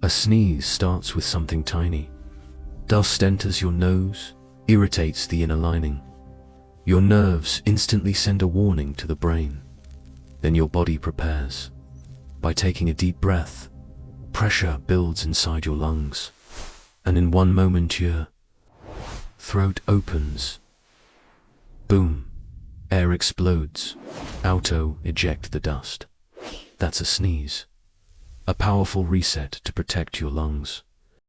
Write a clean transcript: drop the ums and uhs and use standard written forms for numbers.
A sneeze starts with something tiny. Dust enters your nose, irritates the inner lining. Your nerves instantly send a warning to the brain. Then your body prepares. By taking a deep breath, pressure builds inside your lungs. And in one moment your throat opens. Boom. Air explodes. Auto-eject the dust. That's a sneeze. A powerful reset to protect your lungs.